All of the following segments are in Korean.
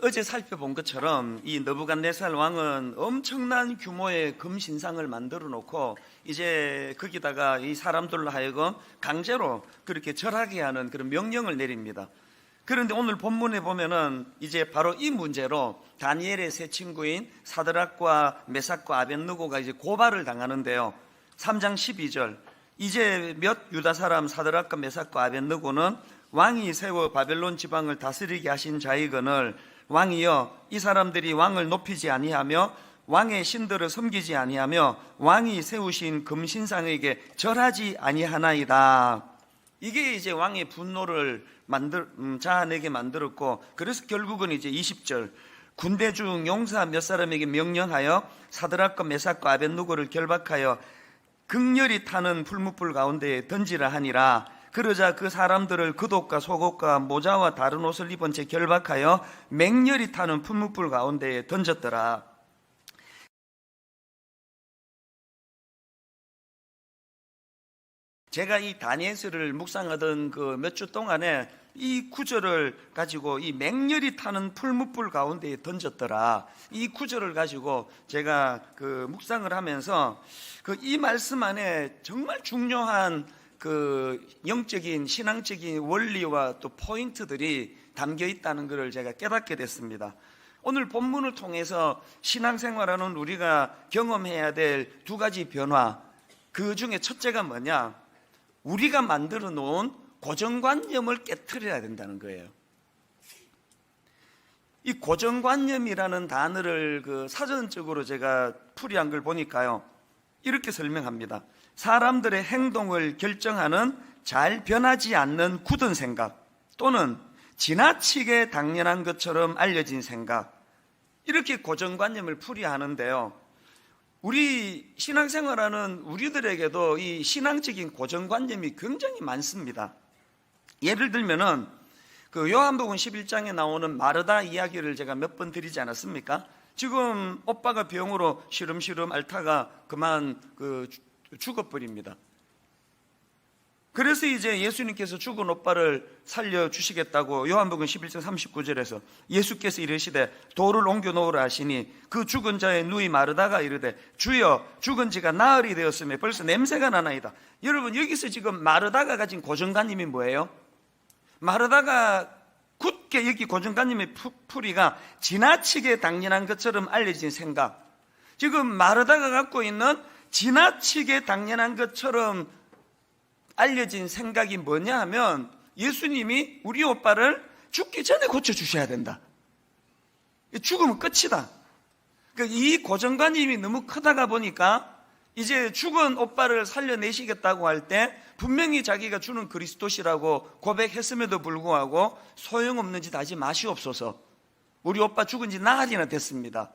어제 살펴본 것처럼 이 느부갓네살 왕은 엄청난 규모의 금신상을 만들어 놓고 이제 거기다가 이 사람들로 하여금 강제로 그렇게 절하게 하는 그런 명령을 내립니다. 그런데 오늘 본문에 보면은 이제 바로 이 문제로 다니엘의 세 친구인 사드락과 메삭과 아벳느고가 이제 고발을 당하는데요. 3장 12절, 이제 몇 유다 사람 사드락과 메삭과 아벳느고는 왕이 세워 바벨론 지방을 다스리게 하신 자이거늘 왕이여, 이 사람들이 왕을 높이지 아니하며 왕의 신들을 섬기지 아니하며 왕이 세우신 금신상에게 절하지 아니하나이다. 이게 이제 왕의 분노를 자아내게 만들었고, 그래서 결국은 이제 20절, 군대 중 용사 몇 사람에게 명령하여 사드락과 메삭과 아벳느고를 결박하여 극렬히 타는 풀무불 가운데에 던지라 하니라. 그러자 그 사람들을 겉옷과 속옷과 모자와 다른 옷을 입은 채 결박하여 맹렬히 타는 풀무불 가운데에 던졌더라. 제가 이 다니엘서를 묵상하던 그 몇 주 동안에 이 구절을 가지고 이 맹렬히 타는 풀무불 가운데에 던졌더라, 이 구절을 가지고 제가 그 묵상을 하면서 이 말씀 안에 정말 중요한 그 영적인 신앙적인 원리와 또 포인트들이 담겨 있다는 것을 제가 깨닫게 됐습니다. 오늘 본문을 통해서 신앙생활하는 우리가 경험해야 될 두 가지 변화, 그 중에 첫째가 뭐냐, 우리가 만들어 놓은 고정관념을 깨트려야 된다는 거예요. 이 고정관념이라는 단어를 그 사전적으로 제가 풀이한 걸 보니까요, 이렇게 설명합니다. 사람들의 행동을 결정하는 잘 변하지 않는 굳은 생각, 또는 지나치게 당연한 것처럼 알려진 생각, 이렇게 고정관념을 풀이하는데요, 우리 신앙생활하는 우리들에게도 이 신앙적인 고정관념이 굉장히 많습니다. 예를 들면은 그 요한복음 11장에 나오는 마르다 이야기를 제가 몇 번 드리지 않았습니까? 지금 오빠가 병으로 시름시름 앓다가 그만 죽어버립니다. 그래서 이제 예수님께서 죽은 오빠를 살려주시겠다고 요한복음 11장 39절에서 예수께서 이르시되 돌을 옮겨 놓으라 하시니 그 죽은 자의 누이 마르다가 이르되 주여, 죽은 지가 나흘이 되었으며 벌써 냄새가 나나이다. 여러분, 여기서 지금 마르다가 가진 고정관념이 뭐예요? 마르다가 굳게 여기 고정관념의 풀이가 지나치게 당연한 것처럼 알려진 생각. 지금 마르다가 갖고 있는 지나치게 당연한 것처럼 알려진 생각이 뭐냐 하면, 예수님이 우리 오빠를 죽기 전에 고쳐주셔야 된다. 죽으면 끝이다. 그러니까 이 고정관념이 너무 크다가 보니까 이제 죽은 오빠를 살려내시겠다고 할 때 분명히 자기가 주는 그리스도시라고 고백했음에도 불구하고 소용없는 짓 하지 마시옵소서, 우리 오빠 죽은 지 나흘이나 됐습니다.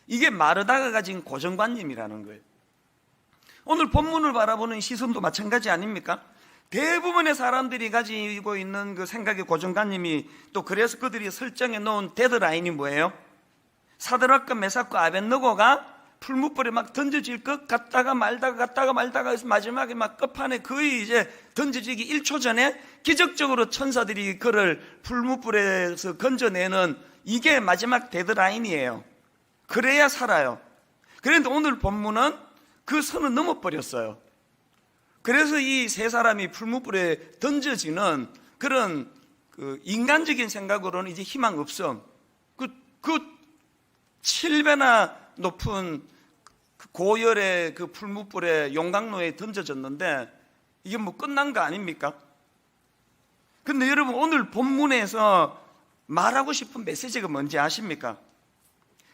이게 마르다가 가진 고정관념이라는 거예요. 오늘 본문을 바라보는 시선도 마찬가지 아닙니까? 대부분의 사람들이 가지고 있는 그 생각의 고정관념이, 또 그래서 그들이 설정해 놓은 데드라인이 뭐예요? 사드락과 메삭과 아벳느고가 풀무불에 막 던져질 것 같다가 말다가 해서 마지막에 막 끝판에 거의 이제 던져지기 1초 전에 기적적으로 천사들이 그를 풀무불에서 건져내는, 이게 마지막 데드라인이에요. 그래야 살아요. 그런데 오늘 본문은 그 선을 넘어버렸어요. 그래서 이 세 사람이 풀무불에 던져지는 그런 인간적인 생각으로는 이제 희망 없음. 그 7배나 높은 고열의 그 풀무불에 용광로에 던져졌는데 이게 뭐 끝난 거 아닙니까? 근데 여러분, 오늘 본문에서 말하고 싶은 메시지가 뭔지 아십니까?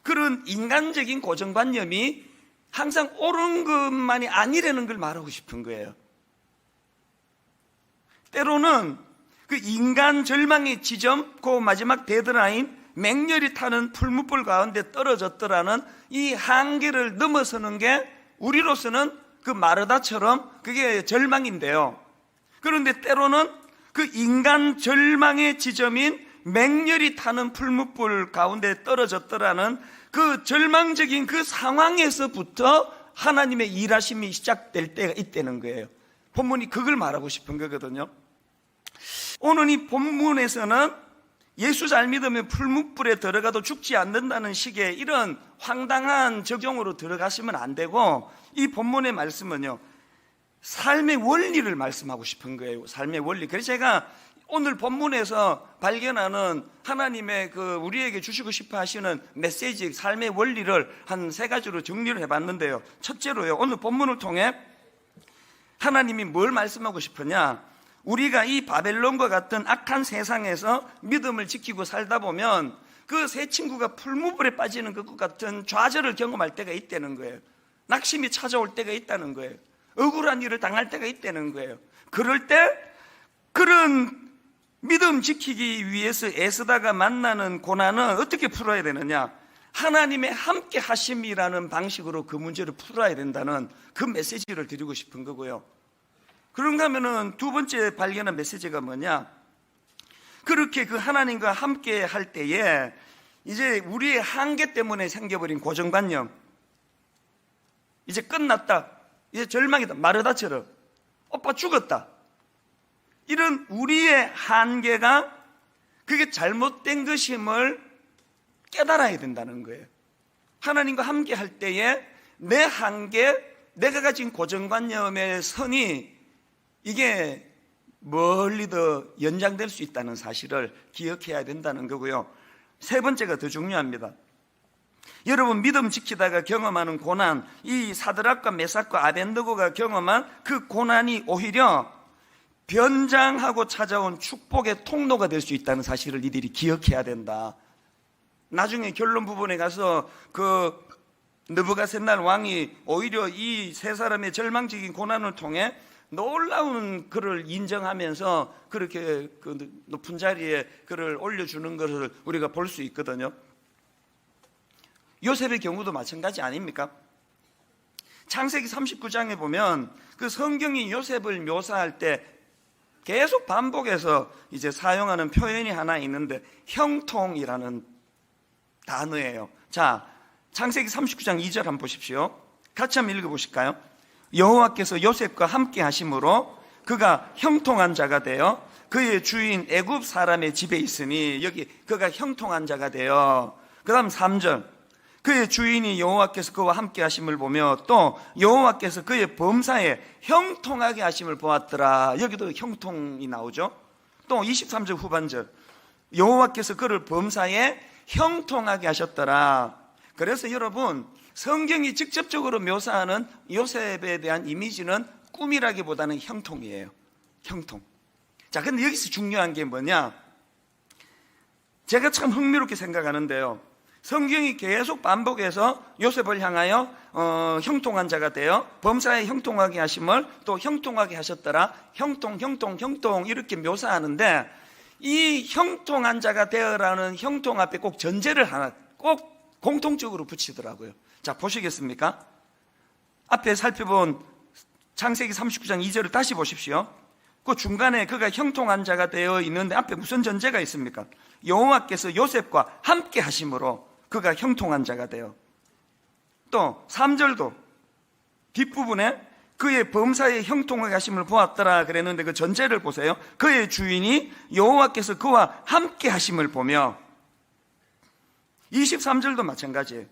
그런 인간적인 고정관념이 항상 옳은 것만이 아니라는 걸 말하고 싶은 거예요. 때로는 그 인간 절망의 지점, 그 마지막 데드라인, 맹렬히 타는 풀무불 가운데 떨어졌더라는 이 한계를 넘어서는 게 우리로서는 그 마르다처럼 그게 절망인데요. 그런데 때로는 그 인간 절망의 지점인 맹렬히 타는 풀무불 가운데 떨어졌더라는 그 절망적인 그 상황에서부터 하나님의 일하심이 시작될 때가 있다는 거예요. 본문이 그걸 말하고 싶은 거거든요. 오늘 이 본문에서는 예수 잘 믿으면 풀무불에 들어가도 죽지 않는다는 식의 이런 황당한 적용으로 들어가시면 안 되고, 이 본문의 말씀은요, 삶의 원리를 말씀하고 싶은 거예요. 삶의 원리. 그래서 제가 오늘 본문에서 발견하는 하나님의 우리에게 주시고 싶어 하시는 메시지, 삶의 원리를 한 3가지로 정리를 해봤는데요. 첫째로요, 오늘 본문을 통해 하나님이 뭘 말씀하고 싶으냐, 우리가 이 바벨론과 같은 악한 세상에서 믿음을 지키고 살다 보면 그 세 친구가 풀무불에 빠지는 것 같은 좌절을 경험할 때가 있다는 거예요. 낙심이 찾아올 때가 있다는 거예요. 억울한 일을 당할 때가 있다는 거예요. 그럴 때 그런 믿음 지키기 위해서 애쓰다가 만나는 고난은 어떻게 풀어야 되느냐, 하나님의 함께 하심이라는 방식으로 그 문제를 풀어야 된다는 그 메시지를 드리고 싶은 거고요. 그런가 하면은 두 번째 발견한 메시지가 뭐냐, 그렇게 그 하나님과 함께 할 때에 이제 우리의 한계 때문에 생겨버린 고정관념, 이제 끝났다, 이제 절망이다, 마르다처럼 오빠 죽었다, 이런 우리의 한계가 그게 잘못된 것임을 깨달아야 된다는 거예요. 하나님과 함께 할 때에 내 한계, 내가 가진 고정관념의 선이 이게 멀리 더 연장될 수 있다는 사실을 기억해야 된다는 거고요. 세 번째가 더 중요합니다. 여러분, 믿음 지키다가 경험하는 고난, 이 사드락과 메삭과 아벤느고가 경험한 그 고난이 오히려 변장하고 찾아온 축복의 통로가 될 수 있다는 사실을 이들이 기억해야 된다. 나중에 결론 부분에 가서 그 느부갓셋날 왕이 오히려 이 세 사람의 절망적인 고난을 통해 놀라운 그를 인정하면서 그렇게 그 높은 자리에 그를 올려주는 것을 우리가 볼 수 있거든요. 요셉의 경우도 마찬가지 아닙니까? 창세기 39장에 보면 그 성경이 요셉을 묘사할 때 계속 반복해서 이제 사용하는 표현이 하나 있는데 형통이라는 단어예요. 자, 창세기 39장 2절 한번 보십시오. 같이 한번 읽어보실까요? 여호와께서 요셉과 함께 하심으로 그가 형통한 자가 되어 그의 주인 애굽 사람의 집에 있으니, 여기 그가 형통한 자가 되어, 그 다음 3절, 그의 주인이 여호와께서 그와 함께 하심을 보며 또 여호와께서 그의 범사에 형통하게 하심을 보았더라. 여기도 형통이 나오죠. 또 23절 후반절, 여호와께서 그를 범사에 형통하게 하셨더라. 그래서 여러분, 성경이 직접적으로 묘사하는 요셉에 대한 이미지는 꿈이라기보다는 형통이에요. 형통. 자, 근데 여기서 중요한 게 뭐냐, 제가 참 흥미롭게 생각하는데요, 성경이 계속 반복해서 요셉을 향하여 형통한 자가 되어 범사에 형통하게 하심을 또 형통하게 하셨더라, 형통 이렇게 묘사하는데, 이 형통한 자가 되어라는 형통 앞에 꼭 전제를 하나 꼭 공통적으로 붙이더라고요. 자, 보시겠습니까? 앞에 살펴본 창세기 39장 2절을 다시 보십시오. 그 중간에 그가 형통한 자가 되어 있는데 앞에 무슨 전제가 있습니까? 여호와께서 요셉과 함께 하심으로 그가 형통한 자가 되어, 또 3절도 뒷부분에 그의 범사에 형통하게 하심을 보았더라 그랬는데 그 전제를 보세요. 그의 주인이 여호와께서 그와 함께 하심을 보며, 23절도 마찬가지예요.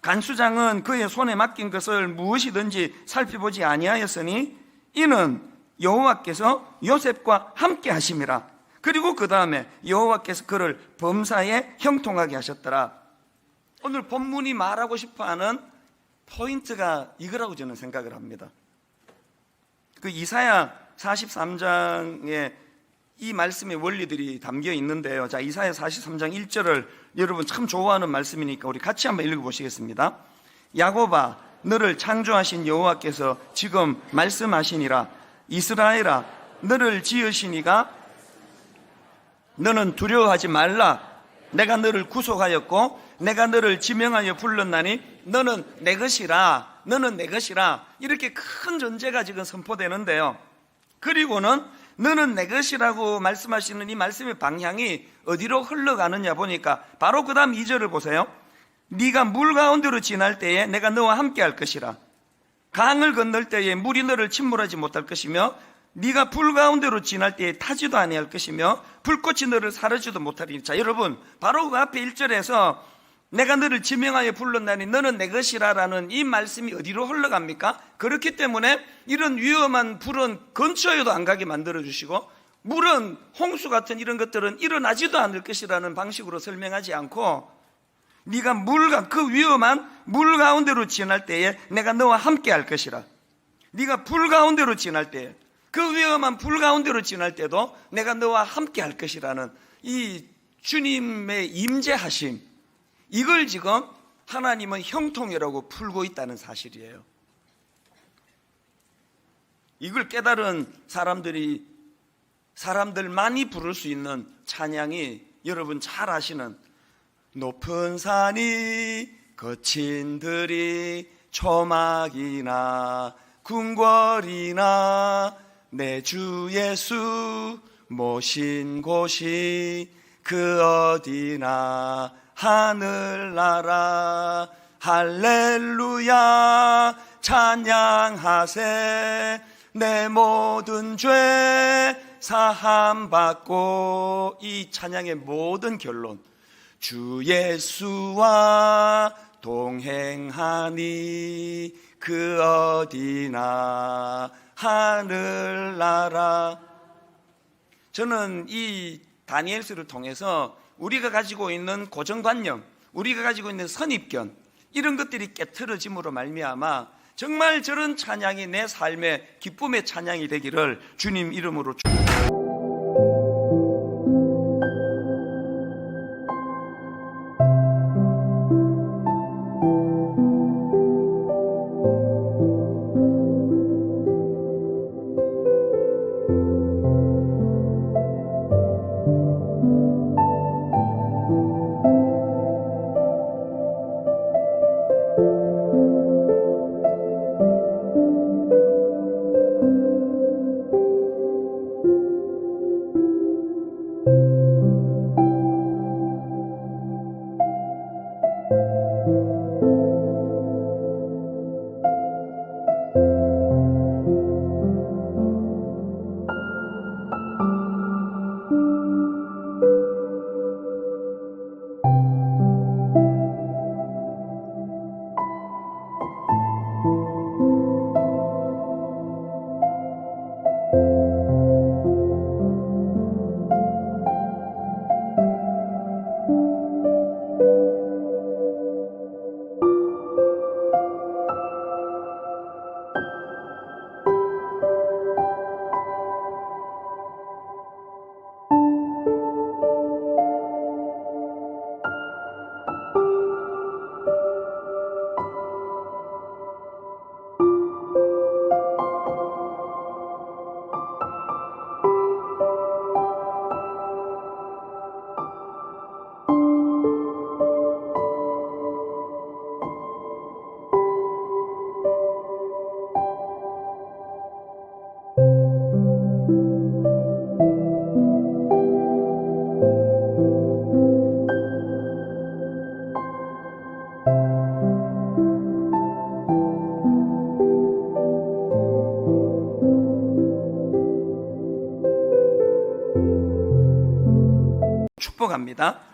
간수장은 그의 손에 맡긴 것을 무엇이든지 살펴보지 아니하였으니 이는 여호와께서 요셉과 함께 하심이라. 그리고 그 다음에 여호와께서 그를 범사에 형통하게 하셨더라. 오늘 본문이 말하고 싶어하는 포인트가 이거라고 저는 생각을 합니다. 그 이사야 43장에 이 말씀의 원리들이 담겨 있는데요. 자, 이사야 43장 1절을 여러분 참 좋아하는 말씀이니까 우리 같이 한번 읽어보시겠습니다. 야곱아, 너를 창조하신 여호와께서 지금 말씀하시니라. 이스라엘아, 너를 지으시니가 너는 두려워하지 말라. 내가 너를 구속하였고 내가 너를 지명하여 불렀나니 너는 내 것이라. 너는 내 것이라. 이렇게 큰 전제가 지금 선포되는데요. 그리고는 너는 내 것이라고 말씀하시는 이 말씀의 방향이 어디로 흘러가느냐 보니까 바로 그 다음 2절을 보세요. 네가 물 가운데로 지날 때에 내가 너와 함께 할 것이라. 강을 건널 때에 물이 너를 침몰하지 못할 것이며 네가 불 가운데로 지날 때에 타지도 아니할 것이며 불꽃이 너를 사르지도 못하리니. 자, 여러분, 바로 그 앞에 1절에서 내가 너를 지명하여 불렀나니 너는 내 것이라라는 이 말씀이 어디로 흘러갑니까? 그렇기 때문에 이런 위험한 불은 근처에도 안 가게 만들어주시고, 물은, 홍수 같은 이런 것들은 일어나지도 않을 것이라는 방식으로 설명하지 않고, 네가 그 위험한 물 가운데로 지날 때에 내가 너와 함께 할 것이라. 네가 불 가운데로 지날 때에, 그 위험한 불 가운데로 지날 때도 내가 너와 함께 할 것이라는 이 주님의 임재하심, 이걸 지금 하나님은 형통이라고 풀고 있다는 사실이에요. 이걸 깨달은 사람들만이 부를 수 있는 찬양이 여러분 잘 아시는 높은 산이 거친 들이 초막이나 궁궐이나 내 주 예수 모신 곳이 그 어디나 하늘나라 할렐루야 찬양하세 내 모든 죄 사함받고. 이 찬양의 모든 결론, 주 예수와 동행하니 그 어디나 하늘나라. 저는 이 다니엘서를 통해서 우리가 가지고 있는 고정관념, 우리가 가지고 있는 선입견, 이런 것들이 깨트려짐으로 말미암아 정말 저런 찬양이 내 삶의 기쁨의 찬양이 되기를 주님 이름으로 축복합니다.